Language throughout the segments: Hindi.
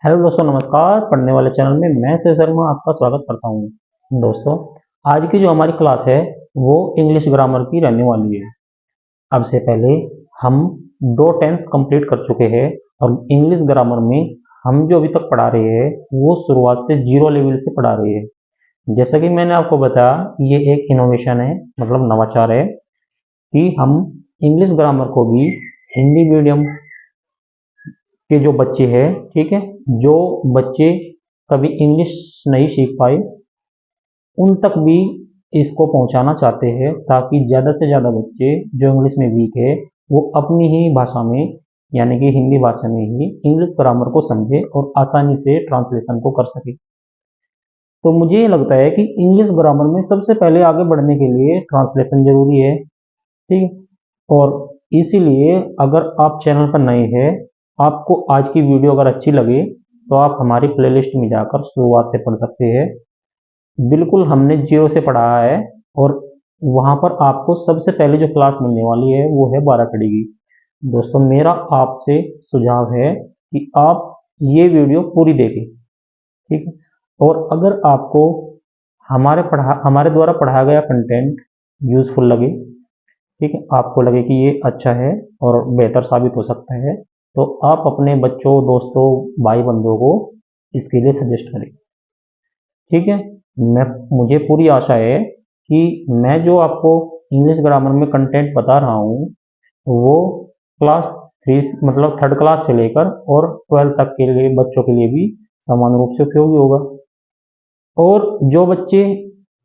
हेलो दोस्तों, नमस्कार। पढ़ने वाले चैनल में मैं से शर्मा आपका स्वागत करता हूं। दोस्तों, आज की जो हमारी क्लास है वो इंग्लिश ग्रामर की रहने वाली है। अब से पहले हम दो टेंस कंप्लीट कर चुके हैं और इंग्लिश ग्रामर में हम जो अभी तक पढ़ा रहे हैं वो शुरुआत से जीरो लेवल से पढ़ा रहे हैं। जैसा कि मैंने आपको बताया, ये एक इनोवेशन है, मतलब नवाचार है कि हम इंग्लिश ग्रामर को भी हिंदी मीडियम के जो बच्चे हैं, ठीक है, जो बच्चे कभी इंग्लिश नहीं सीख पाए उन तक भी इसको पहुंचाना चाहते हैं, ताकि ज़्यादा से ज़्यादा बच्चे जो इंग्लिश में वीक है वो अपनी ही भाषा में, यानी कि हिंदी भाषा में ही इंग्लिश ग्रामर को समझे और आसानी से ट्रांसलेशन को कर सके। तो मुझे ये लगता है कि इंग्लिश ग्रामर में सबसे पहले आगे बढ़ने के लिए ट्रांसलेशन जरूरी है, ठीक है। और इसीलिए अगर आप चैनल पर नए हैं, आपको आज की वीडियो अगर अच्छी लगे तो आप हमारी प्लेलिस्ट में जाकर शुरुआत से पढ़ सकते हैं। बिल्कुल हमने जीरो से पढ़ा है और वहाँ पर आपको सबसे पहले जो क्लास मिलने वाली है वो है 12 खड़ी की। दोस्तों, मेरा आपसे सुझाव है कि आप ये वीडियो पूरी देखें, ठीक है। और अगर आपको हमारे द्वारा पढ़ाया गया कंटेंट यूजफुल लगे, ठीक है, आपको लगे कि ये अच्छा है और बेहतर साबित हो सकता है, तो आप अपने बच्चों, दोस्तों, भाई बंधुओं को इसके लिए सजेस्ट करें, ठीक है। मुझे पूरी आशा है कि मैं जो आपको इंग्लिश ग्रामर में कंटेंट बता रहा हूँ वो क्लास 3 मतलब थर्ड क्लास से लेकर और 12 तक के लिए बच्चों के लिए भी समान रूप से उपयोगी होगा। और जो बच्चे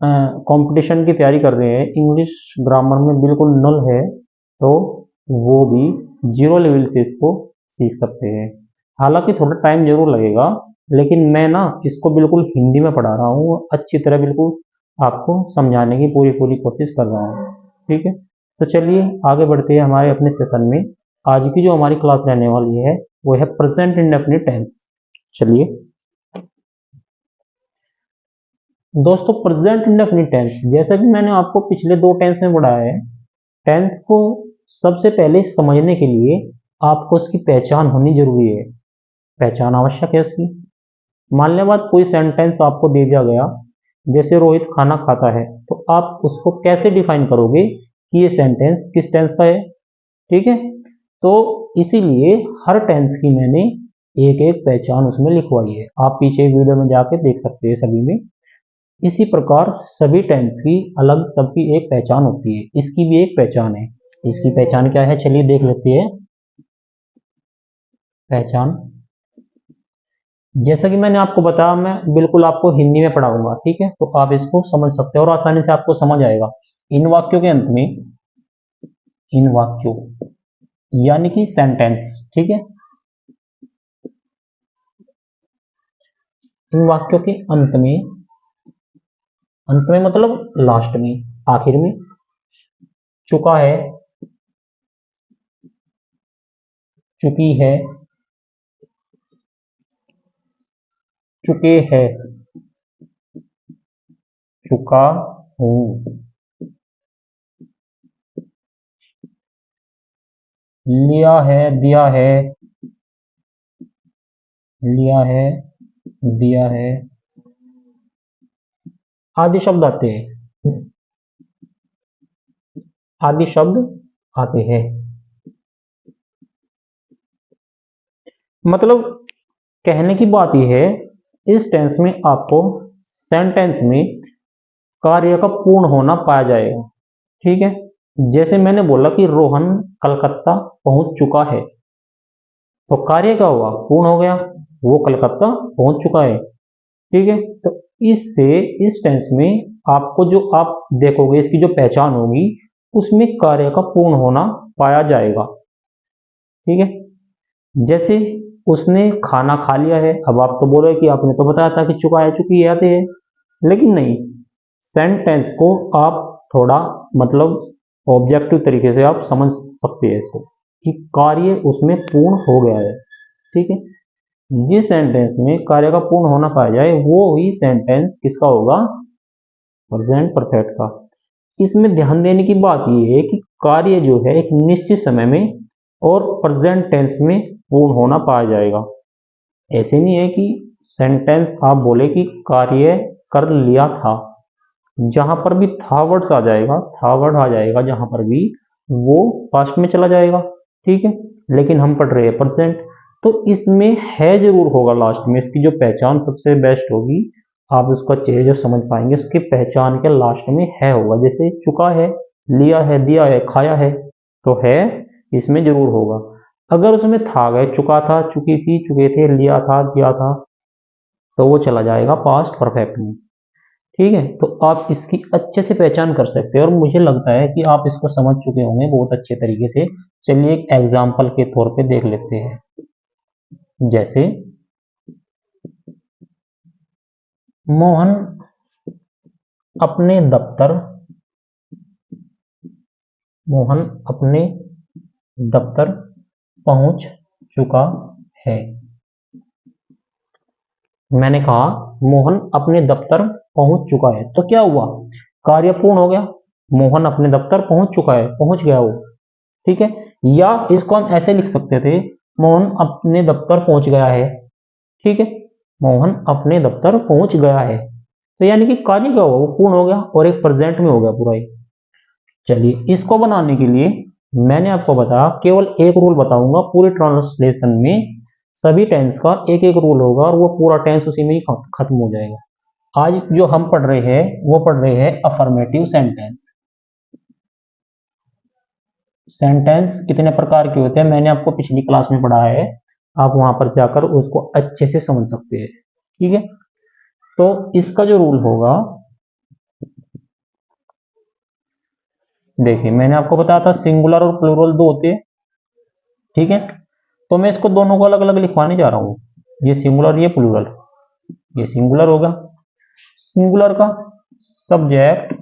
कंपटीशन की तैयारी कर रहे हैं, इंग्लिश ग्रामर में बिल्कुल नल है, तो वो भी जीरो लेवल से इसको सीख सकते हैं। हालांकि थोड़ा टाइम जरूर लगेगा, लेकिन मैं ना इसको बिल्कुल हिंदी में पढ़ा रहा हूँ, अच्छी तरह बिल्कुल आपको समझाने की पूरी पूरी कोशिश कर रहा हूँ, ठीक है। तो चलिए आगे बढ़ते हैं हमारे अपने सेशन में। आज की जो हमारी क्लास रहने वाली है वो है प्रेजेंट इंडेफिनिट टेंस। चलिए दोस्तों, प्रेजेंट इंडेफिनिट टेंस, जैसा कि मैंने आपको पिछले दो टेंस में पढ़ाया है, टेंस को सबसे पहले समझने के लिए आपको उसकी पहचान होनी जरूरी है। पहचान आवश्यक है उसकी। मान लिया बात, कोई सेंटेंस आपको दे दिया गया, जैसे रोहित खाना खाता है, तो आप उसको कैसे डिफाइन करोगे कि ये सेंटेंस किस टेंस का है, ठीक है। तो इसीलिए हर टेंस की मैंने एक एक पहचान उसमें लिखवाई है, आप पीछे वीडियो में जाके देख सकते हैं सभी में। इसी प्रकार सभी टेंस की अलग सबकी एक पहचान होती है, इसकी भी एक पहचान है। इसकी पहचान क्या है, चलिए देख लेते हैं। पहचान, जैसा कि मैंने आपको बताया, मैं बिल्कुल आपको हिंदी में पढ़ाऊंगा, ठीक है, तो आप इसको समझ सकते हो और आसानी से आपको समझ आएगा। इन वाक्यों के अंत में, इन वाक्यों यानी कि सेंटेंस, ठीक है, इन वाक्यों के अंत में मतलब लास्ट में, आखिर में, चुका है, चुकी है, चुके हैं, चुका हूं, लिया है, दिया है, लिया है, दिया है, आदि शब्द आते हैं, आदि शब्द आते हैं। मतलब कहने की बात यह है, इस टेंस में आपको सेंटेंस में कार्य का पूर्ण होना पाया जाएगा, ठीक है। जैसे मैंने बोला कि रोहन कलकत्ता पहुंच चुका है, तो कार्य क्या हुआ, पूर्ण हो गया, वो कलकत्ता पहुंच चुका है, ठीक है। तो इससे इस टेंस में आपको जो आप देखोगे, इसकी जो पहचान होगी उसमें कार्य का पूर्ण होना पाया जाएगा, ठीक है। जैसे उसने खाना खा लिया है, अब आप तो बोल रहे कि आपने तो बताया था कि चुका है, चुकी है आते हैं, लेकिन नहीं, सेंटेंस को आप थोड़ा मतलब ऑब्जेक्टिव तरीके से आप समझ सकते हैं इसको, कि कार्य उसमें पूर्ण हो गया है, ठीक है। जिस सेंटेंस में कार्य का पूर्ण होना पाया जाए वो ही सेंटेंस किसका होगा, प्रेजेंट परफेक्ट का। इसमें ध्यान देने की बात यह है कि कार्य जो है एक निश्चित समय में और प्रेजेंट टेंस में पूर्ण होना पाया जाएगा, ऐसे नहीं है कि सेंटेंस आप बोले कि कार्य कर लिया था, जहां पर भी था वर्ड्स आ जाएगा, था वर्ड आ जाएगा जहां पर भी, वो पास्ट में चला जाएगा, ठीक है। लेकिन हम पढ़ रहे हैं प्रेजेंट, तो इसमें है जरूर होगा लास्ट में। इसकी जो पहचान सबसे बेस्ट होगी, आप उसका चेहरे जो समझ पाएंगे, उसकी पहचान के लास्ट में है होगा। जैसे चुका है, लिया है, दिया है, खाया है, तो है इसमें जरूर होगा। अगर उसमें था गए, चुका था, चुकी थी, चुके थे, लिया था, दिया था, तो वो चला जाएगा पास्ट परफेक्ट में, ठीक है। तो आप इसकी अच्छे से पहचान कर सकते हैं और मुझे लगता है कि आप इसको समझ चुके होंगे बहुत अच्छे तरीके से। चलिए एक एग्जाम्पल के तौर पे देख लेते हैं। जैसे मोहन अपने दफ्तर मोहन अपने दफ्तर पहुंच चुका है। मैंने कहा मोहन अपने दफ्तर पहुंच चुका है, तो क्या हुआ, कार्य पूर्ण हो गया। मोहन अपने दफ्तर पहुंच चुका है, पहुंच गया वो, ठीक है। या इसको हम ऐसे लिख सकते थे, मोहन अपने दफ्तर पहुंच गया है, ठीक है। मोहन अपने दफ्तर पहुंच गया है, तो यानी कि कार्य क्या हुआ, वो पूर्ण हो गया और एक प्रेजेंट में हो गया पूरा ही। चलिए इसको बनाने के लिए मैंने आपको बताया, केवल एक रूल बताऊंगा पूरे ट्रांसलेशन में। सभी टेंस का एक एक रूल होगा और वो पूरा टेंस उसी में ही खत्म हो जाएगा। आज जो हम पढ़ रहे हैं वो पढ़ रहे हैं अफर्मेटिव सेंटेंस। सेंटेंस कितने प्रकार के होते हैं मैंने आपको पिछली क्लास में पढ़ाया है, आप वहां पर जाकर उसको अच्छे से समझ सकते हैं, ठीक है। तो इसका जो रूल होगा, देखिए मैंने आपको बताया था सिंगुलर और प्लूरल दो होते हैं, ठीक है। तो मैं इसको दोनों को अलग अलग लिखवाने जा रहा हूं, ये सिंगुलर, ये प्लूरल। ये सिंगुलर होगा, सिंगुलर का subject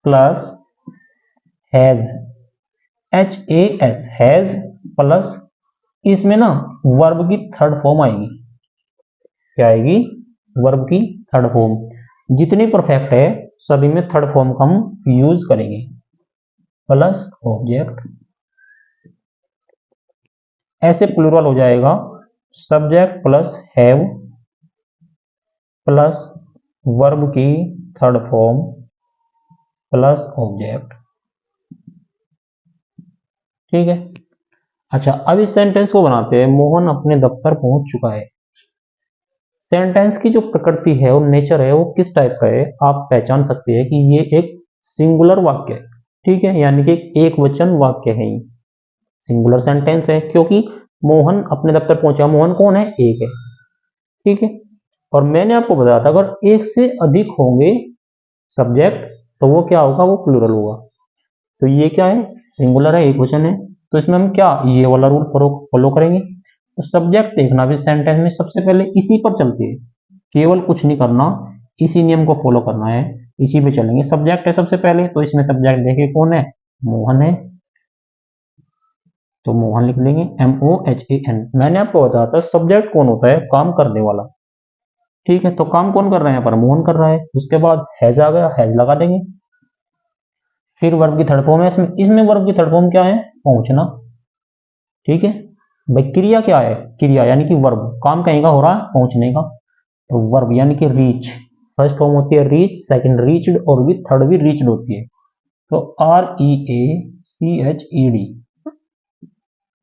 plus has, H A S, has plus, इसमें ना वर्ब की थर्ड फॉर्म आएगी। क्या आएगी, वर्ब की थर्ड फॉर्म। जितनी परफेक्ट है सभी में थर्ड फॉर्म का हम यूज करेंगे, प्लस ऑब्जेक्ट। ऐसे प्लूरल हो जाएगा, subject plus have plus verb की थर्ड फॉर्म प्लस ऑब्जेक्ट, ठीक है। अच्छा अब इस सेंटेंस को बनाते हैं, मोहन अपने दफ्तर पहुंच चुका है। सेंटेंस की जो प्रकृति है और नेचर है वो किस टाइप का है, आप पहचान सकते हैं कि ये एक सिंगुलर वाक्य है, ठीक है, यानी कि एक वचन वाक्य है, सिंगुलर सेंटेंस है, क्योंकि मोहन अपने दफ्तर पहुंचा, मोहन कौन है, एक है, ठीक है। और मैंने आपको बताया था अगर एक से अधिक होंगे सब्जेक्ट तो वो क्या होगा, वो प्लूरल होगा। तो ये क्या है, सिंगुलर है, एक वचन है, तो इसमें हम क्या ये वाला रूल फॉलो करेंगे। तो सब्जेक्ट देखना भी सेंटेंस में सबसे पहले इसी पर चलती है, केवल कुछ नहीं करना, इसी नियम को फॉलो करना है, इसी पे चलेंगे। सब्जेक्ट है सबसे पहले, तो इसमें सब्जेक्ट देखिए कौन है, मोहन है, तो मोहन लिख लेंगे, MOHAN। मैंने आपको बताया था सब्जेक्ट कौन होता है, काम करने वाला, ठीक है। तो काम कौन कर रहा है, यहाँ पर मोहन कर रहा है। उसके बाद हैज आ गया, हैज लगा देंगे। फिर वर्ब की थर्ड फॉर्म है इसमें, वर्ब की थर्ड फॉर्म क्या है, पहुंचना, ठीक है। भाई क्रिया क्या है, क्रिया यानी कि वर्ब, काम कहीं का हो रहा है, पहुंचने का, तो वर्ब यानी कि रीच। फर्स्ट फॉर्म होती है रीच, सेकंड रीच्ड और भी थर्ड भी रीच्ड होती है, तो REACHED,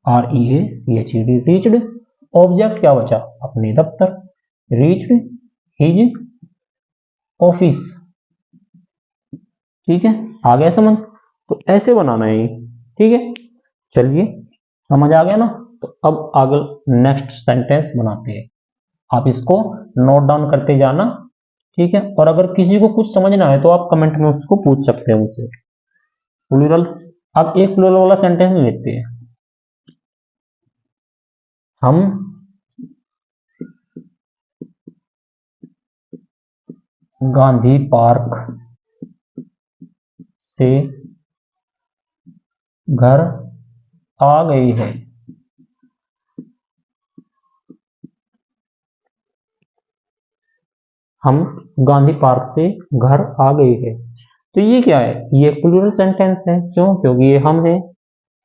REACHED रीच्ड। ऑब्जेक्ट क्या बचा, अपने दफ्तर, रीच्ड हिज ऑफिस, ठीक है। आ गया समझ, तो ऐसे बनाना है ये, ठीक है। चलिए समझ आ गया ना, तो अब आगे नेक्स्ट सेंटेंस बनाते हैं। आप इसको नोट डाउन करते जाना, ठीक है। और अगर किसी को कुछ समझना है तो आप कमेंट में उसको पूछ सकते हैं मुझसे। प्लूरल, अब एक प्लूरल वाला सेंटेंस लेते हैं, हम गांधी पार्क से घर आ गए हैं। हम गांधी पार्क से घर आ गए हैं, तो ये क्या है, ये प्लूरल सेंटेंस है, क्यों, क्योंकि ये हम है,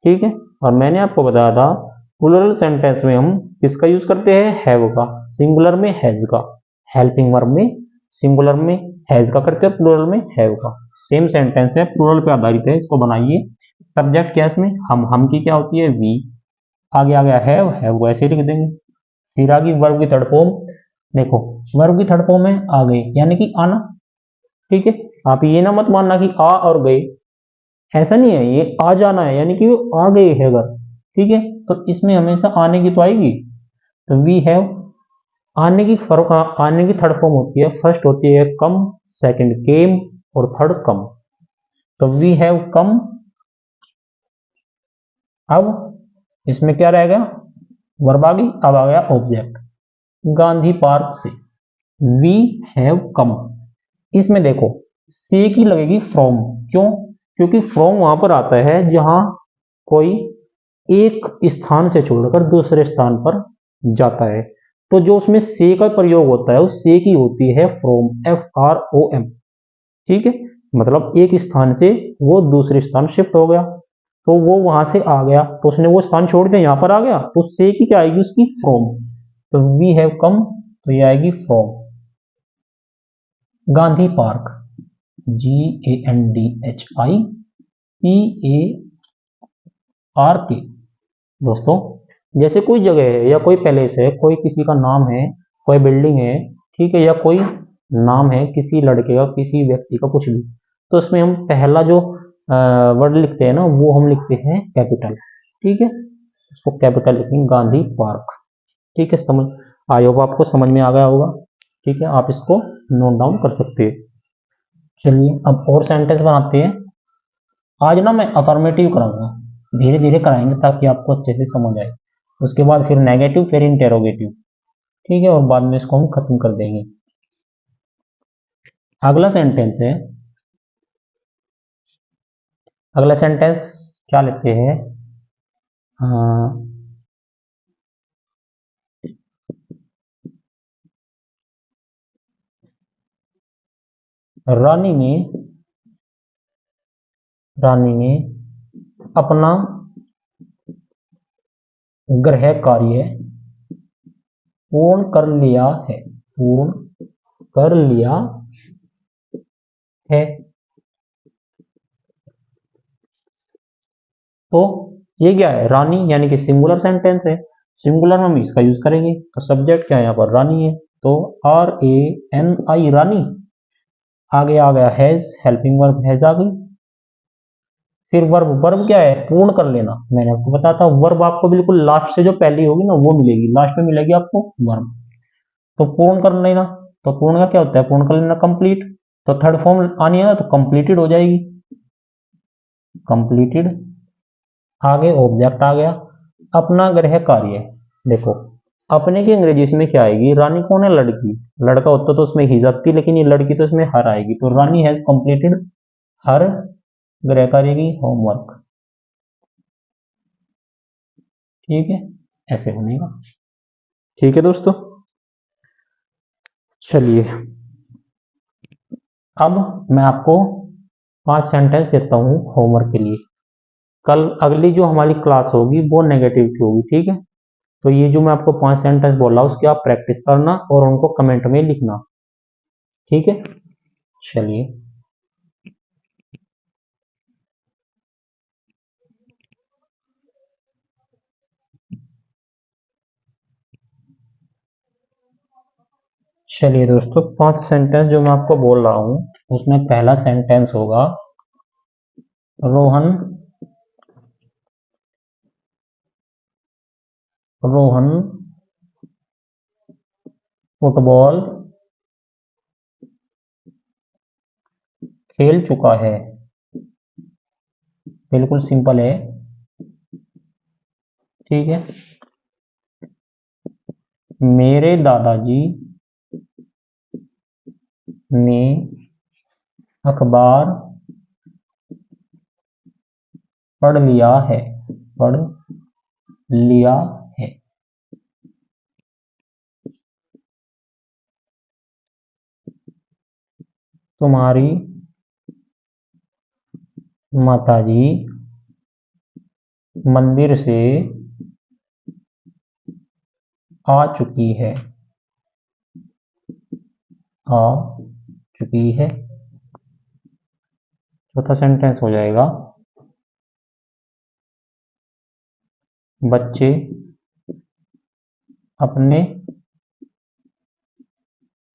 ठीक है। और मैंने आपको बताया था प्लूरल सेंटेंस में हम किसका यूज करते हैं, हैव का, सिंगुलर में हैज का, हेल्पिंग वर्ब में सिंगुलर में हैज का करके, प्लूरल में हैव का। सेम सेंटेंस है, प्लूरल पे आधारित है, इसको बनाइए। सब्जेक्ट क्या है इसमें, हम की क्या होती है, वी, आगे आ गया हैव को ऐसे लिख देंगे। फिर आगे वर्ब की थर्ड फॉर्म, देखो वर्ब की थर्ड फॉर्म है आ गए, यानी कि आना। ठीक है, आप ये ना मत मानना कि आ और गए, ऐसा नहीं है, ये आ जाना है, यानी कि वो आ गए है अगर। ठीक है, तो इसमें हमेशा आने की तो आएगी। तो वी हैव, आने की थर्ड फॉर्म होती है, फर्स्ट होती है कम, सेकंड केम और थर्ड कम। तो वी हैव कम, अब इसमें क्या रहेगा, वर्ब आ गई, अब आ गया ऑब्जेक्ट, गांधी पार्क से, वी हैव कम। इसमें देखो से की लगेगी फ्रॉम, क्यों, क्योंकि फ्रॉम वहां पर आता है जहां कोई एक स्थान से छोड़कर दूसरे स्थान पर जाता है, तो जो उसमें से का प्रयोग होता है उस से की होती है फ्रॉम, FROM। ठीक है, मतलब एक स्थान से वो दूसरे स्थान शिफ्ट हो गया, तो वो वहां से आ गया, तो उसने वो स्थान छोड़ दिया, यहाँ पर आ गया, तो से की क्या आएगी उसकी फ्रॉम। तो वी हैव कम, तो ये आएगी from. Gandhi park, GANDHI PARK। दोस्तों जैसे कोई जगह है या कोई पैलेस है, कोई किसी का नाम है, कोई बिल्डिंग है, ठीक है, या कोई नाम है किसी लड़के का, किसी व्यक्ति का, कुछ भी, तो उसमें हम पहला जो वर्ड लिखते हैं ना, वो हम लिखते हैं कैपिटल। ठीक है, उसको कैपिटल लिखेंगे, गांधी पार्क। ठीक है, समझ, आई होप आपको समझ में आ गया होगा। ठीक है, आप इसको नोट डाउन कर सकते हैं। चलिए अब और सेंटेंस बनाते हैं। आज ना मैं अफर्मेटिव कराऊंगा, धीरे धीरे कराएंगे ताकि आपको अच्छे से समझ आए, उसके बाद फिर नेगेटिव, फिर इंटेरोगेटिव। ठीक है, और बाद में इसको हम खत्म कर देंगे। अगला सेंटेंस है, अगला सेंटेंस क्या लेते हैं, रानी ने, रानी ने अपना गृह कार्य पूर्ण कर लिया है, पूर्ण कर लिया है। तो ये क्या है, रानी, यानी कि सिंगुलर सेंटेंस है, सिंगुलर में हम इसका यूज करेंगे, तो सब्जेक्ट क्या है यहाँ पर, रानी है, तो RANI रानी। आगे आ गया हैज, हेल्पिंग वर्ब हैज आ गई। फिर वर्ब, वर्ब क्या है, पूर्ण कर लेना, मैंने आपको बताया था वर्ब आपको बिल्कुल लास्ट से जो पहली होगी ना वो मिलेगी, लास्ट में मिलेगी आपको वर्ब। तो पूर्ण कर लेना, तो पूर्ण का क्या होता है, पूर्ण कर लेना कंप्लीट। तो थर्ड फॉर्म आनी है ना, तो कंप्लीटेड हो जाएगी, कंप्लीटेड। आगे ऑब्जेक्ट आ गया, अपना गृह कार्य, देखो अपने की अंग्रेजी इसमें क्या आएगी, रानी कौन है, लड़की, लड़का होता तो उसमें हिज आती, लेकिन ये लड़की तो इसमें हर आएगी, तो रानी हैज कंप्लीटेड हर गृह कार्य की होमवर्क। ठीक है, ऐसे बनेगा। ठीक है दोस्तों, चलिए अब मैं आपको 5 सेंटेंस देता हूँ होमवर्क के लिए। कल अगली जो हमारी क्लास होगी वो नेगेटिव की होगी। ठीक है, तो ये जो मैं आपको 5 सेंटेंस बोला उसकी आप प्रैक्टिस करना और उनको कमेंट में लिखना। ठीक है, चलिए। चलिए दोस्तों, 5 सेंटेंस जो मैं आपको बोल रहा हूँ उसमें पहला सेंटेंस होगा, रोहन, रोहन फुटबॉल खेल चुका है। बिल्कुल सिंपल है। ठीक है, मेरे दादाजी ने अखबार पढ़ लिया है, पढ़ लिया है। तुम्हारी माताजी मंदिर से आ चुकी है, आ चुकी है। चौथा सेंटेंस हो जाएगा बच्चे अपने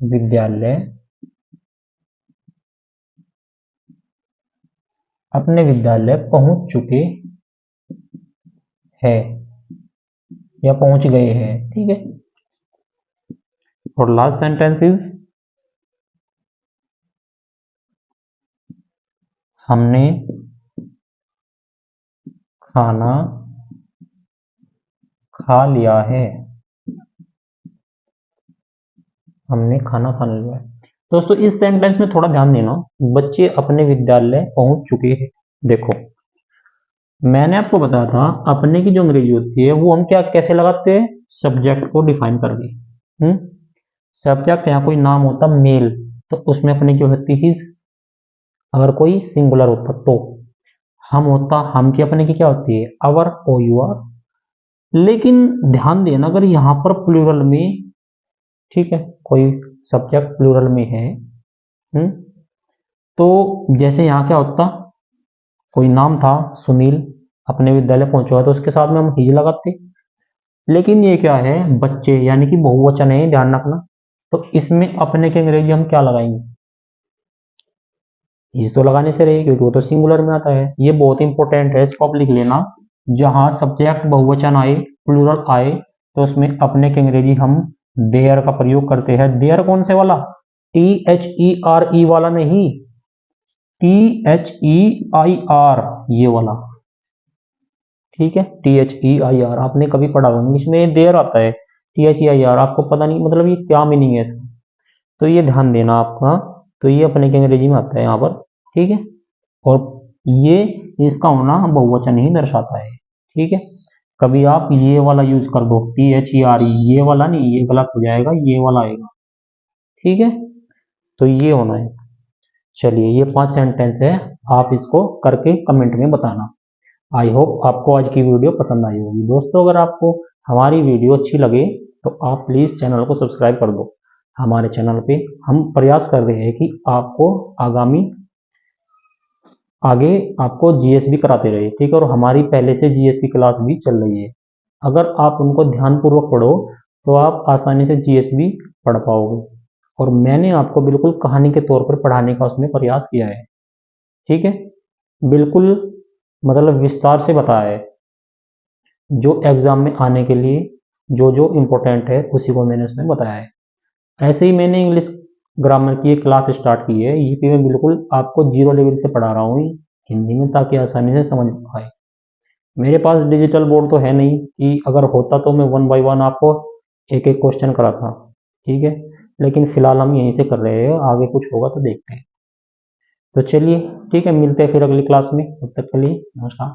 विद्यालय पहुंच चुके हैं या पहुंच गए हैं। ठीक है। और लास्ट सेंटेंस इज हमने खाना खा लिया है, हमने खाना खा लिया है। दोस्तों इस सेंटेंस में थोड़ा ध्यान देना, बच्चे अपने विद्यालय पहुंच चुके हैं। देखो मैंने आपको बताया था अपने की जो अंग्रेजी होती है वो हम क्या कैसे लगाते हैं, सब्जेक्ट को डिफाइन करके। सब्जेक्ट यहाँ कोई नाम होता मेल तो उसमें अपने क्या होती हिज, अगर कोई सिंगुलर होता तो हम होता हम की अपने की क्या होती है अवर ओ यूर। लेकिन ध्यान देना अगर यहाँ पर प्लूरल में, ठीक है, कोई सब्जेक्ट प्लूरल में है, तो जैसे यहाँ क्या होता, कोई नाम था सुनील अपने विद्यालय पहुंचा तो उसके साथ में हम हिज लगाते। लेकिन ये क्या है बच्चे यानी कि बहुवचन है, ध्यान रखना। तो इसमें अपने के अंग्रेजी हम क्या लगाएंगे, हिज तो लगाने से रही क्योंकि वो तो सिंगुलर में आता है। ये बहुत इंपॉर्टेंट है, इसको आप लिख लेना। जहां सब्जेक्ट बहुवचन आए प्लूरल आए तो उसमें अपने के अंग्रेजी हम देयर का प्रयोग करते हैं। देयर कौन से वाला, THERE वाला नहीं, THEIR ये वाला। ठीक है, THEIR आपने कभी पढ़ा होगा इंग्लिश में, देयर आता है THEIR, आपको पता नहीं मतलब ये क्या मीनिंग है इसका, तो ये ध्यान देना आपका। तो ये अपने के अंग्रेजी में आता है यहाँ पर। ठीक है, और ये इसका होना बहुवचन ही दर्शाता है। ठीक है, कभी आप ये वाला यूज कर दो THERE, ये वाला नहीं, ये गलत हो जाएगा, ये वाला आएगा। ठीक है, तो ये होना है। चलिए ये 5 सेंटेंस है, आप इसको करके कमेंट में बताना। आई होप आपको आज की वीडियो पसंद आई होगी। दोस्तों अगर आपको हमारी वीडियो अच्छी लगे तो आप प्लीज़ चैनल को सब्सक्राइब कर दो। हमारे चैनल पे हम प्रयास कर रहे हैं कि आपको आगे आपको जीएस भी कराते रहे। ठीक है, और हमारी पहले से जीएस की क्लास भी चल रही है। अगर आप उनको ध्यानपूर्वक पढ़ो तो आप आसानी से जीएस भी पढ़ पाओगे। और मैंने आपको बिल्कुल कहानी के तौर पर पढ़ाने का उसमें प्रयास किया है। ठीक है, बिल्कुल मतलब विस्तार से बताया है, जो एग्जाम में आने के लिए जो जो इम्पोर्टेंट है उसी को मैंने उसमें बताया है। ऐसे ही मैंने इंग्लिश ग्रामर की एक क्लास स्टार्ट की है, ये भी मैं बिल्कुल आपको जीरो लेवल से पढ़ा रहा हूँ हिंदी में, ताकि आसानी से समझ पाए। मेरे पास डिजिटल बोर्ड तो है नहीं कि अगर होता तो मैं 1 बाय 1 आपको एक एक क्वेश्चन कराता। ठीक है, लेकिन फिलहाल हम यहीं से कर रहे हैं, आगे कुछ होगा तो देखते हैं। तो चलिए ठीक है, मिलते हैं फिर अगली क्लास में, तब तक के लिए नमस्कार।